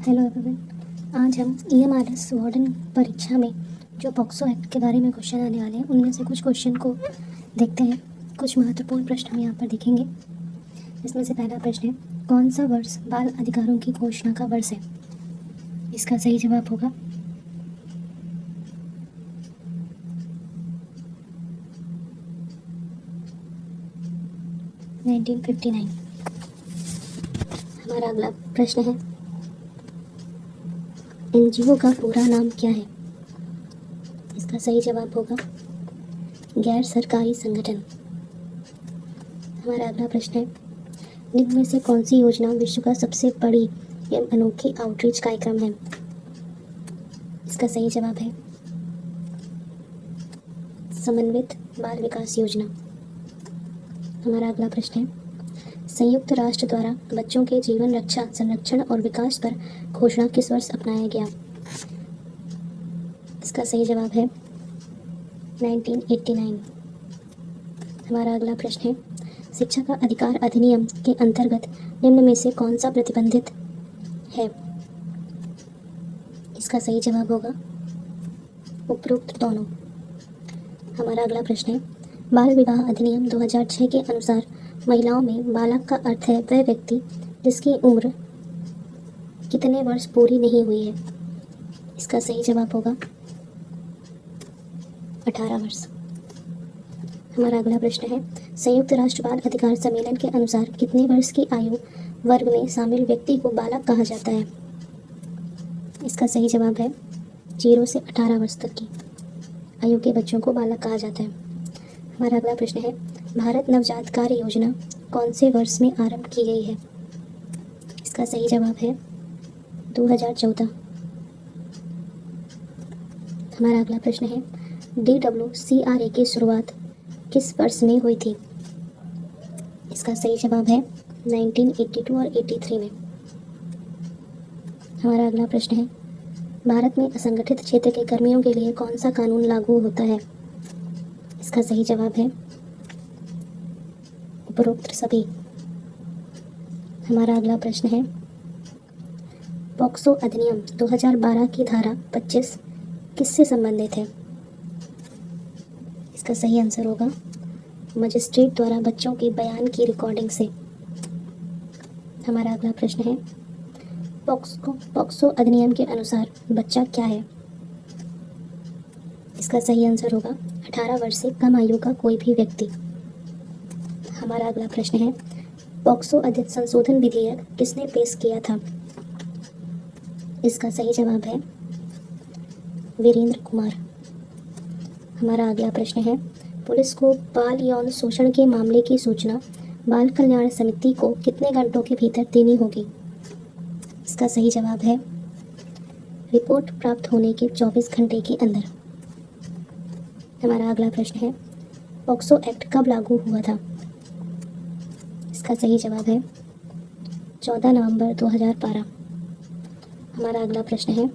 Hello everyone. आज हम EMRS warden परीक्षा में जो पॉक्सो एक्ट के बारे में क्वेश्चन आने वाले हैं उनमें से कुछ क्वेश्चन को देखते हैं। कुछ महत्वपूर्ण प्रश्न हम यहाँ पर देखेंगे। इसमें से पहला प्रश्न है, कौन सा वर्ष बाल अधिकारों की घोषणा का वर्ष है? इसका सही जवाब होगा 1959। हमारा अगला प्रश्न है, NGO का पूरा नाम क्या है? इसका सही जवाब होगा गैर सरकारी संगठन। हमारा अगला प्रश्न है, निम्न में से कौन सी योजना विश्व का सबसे बड़ी एवं अनोखी आउटरीच कार्यक्रम है? इसका सही जवाब है समन्वित बाल विकास योजना। हमारा अगला प्रश्न है, संयुक्त राष्ट्र द्वारा बच्चों के जीवन रक्षा, संरक्षण और विकास पर घोषणा किस वर्ष अपनाया गया? इसका सही जवाब है 1989। हमारा अगला प्रश्न है, शिक्षा का अधिकार अधिनियम के अंतर्गत निम्न में से कौन सा प्रतिबंधित है? इसका सही जवाब होगा उपरोक्त दोनों। हमारा अगला प्रश्न है, बाल विवाह अधिनियम 2006 के अनुसार महिलाओं में बालक का अर्थ है वह व्यक्ति जिसकी उम्र कितने वर्ष पूरी नहीं हुई है? इसका सही जवाब होगा 18 वर्ष। हमारा अगला प्रश्न है, संयुक्त राष्ट्र बाल अधिकार सम्मेलन के अनुसार कितने वर्ष की आयु वर्ग में शामिल व्यक्ति को बालक कहा जाता है? इसका सही जवाब है 0 से 18 वर्ष तक की आयु के बच्चों को बालक कहा जाता है। हमारा अगला प्रश्न है, भारत नवजात कार्य योजना कौन से वर्ष में आरंभ की गई है? इसका सही जवाब है 2014। हमारा अगला प्रश्न है, DWCRA की शुरुआत किस वर्ष में हुई थी? इसका सही जवाब है 1982 और 83 में। हमारा अगला प्रश्न है, भारत में असंगठित क्षेत्र के कर्मियों के लिए कौन सा कानून लागू होता है? इसका सही जवाब है उपरोक्त सभी। हमारा अगला प्रश्न है, पॉक्सो अधिनियम 2012 की धारा 25 किससे संबंधित है? इसका सही आंसर होगा मजिस्ट्रेट द्वारा बच्चों के बयान की रिकॉर्डिंग से। हमारा अगला प्रश्न है, पॉक्सो अधिनियम के अनुसार बच्चा क्या है? इसका सही आंसर होगा 18 वर्ष से कम आयु का कोई भी व्यक्ति। हमारा अगला प्रश्न है, पॉक्सो संशोधन विधेयक किसने पेश किया था? इसका सही जवाब है वीरेंद्र कुमार। हमारा अगला प्रश्न है, पुलिस को बाल यौन शोषण के मामले की सूचना बाल कल्याण समिति को कितने घंटों के भीतर देनी होगी? इसका सही जवाब है रिपोर्ट प्राप्त होने के 24 घंटे के अंदर। हमारा अगला प्रश्न है, पॉक्सो एक्ट कब लागू हुआ था? इसका सही जवाब है 14 नवंबर 2012। हमारा अगला प्रश्न है,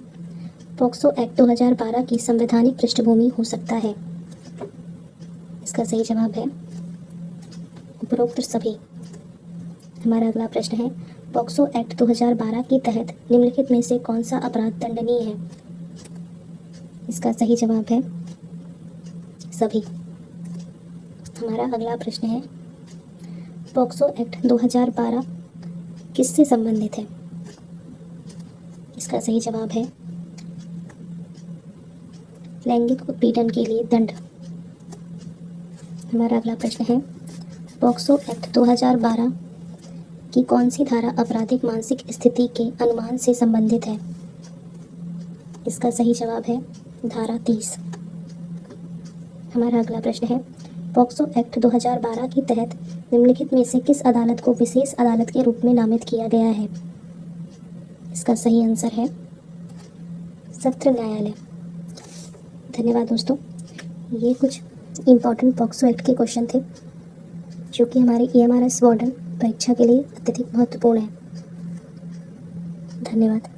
पॉक्सो एक्ट 2012 की संवैधानिक पृष्ठभूमि हो सकता है? इसका सही जवाब है उपरोक्त सभी। हमारा अगला प्रश्न है, पॉक्सो एक्ट 2012 के तहत निम्नलिखित में से कौन सा अपराध दंडनीय है? इसका सही जवाब है सभी। हमारा अगला प्रश्न है, पॉक्सो एक्ट 2012 किससे संबंधित है? इसका सही जवाब है लैंगिक उत्पीड़न के लिए दंड। हमारा अगला प्रश्न है, पॉक्सो एक्ट 2012 की कौन सी धारा आपराधिक मानसिक स्थिति के अनुमान से संबंधित है? इसका सही जवाब है धारा 30। हमारा अगला प्रश्न है, पॉक्सो एक्ट 2012 के तहत निम्नलिखित में से किस अदालत को विशेष अदालत के रूप में नामित किया गया है? इसका सही आंसर है सत्र न्यायालय। धन्यवाद दोस्तों। ये कुछ इम्पॉर्टेंट पॉक्सो एक्ट के क्वेश्चन थे जो कि हमारे EMRS वार्डन परीक्षा के लिए अत्यधिक महत्वपूर्ण है। धन्यवाद।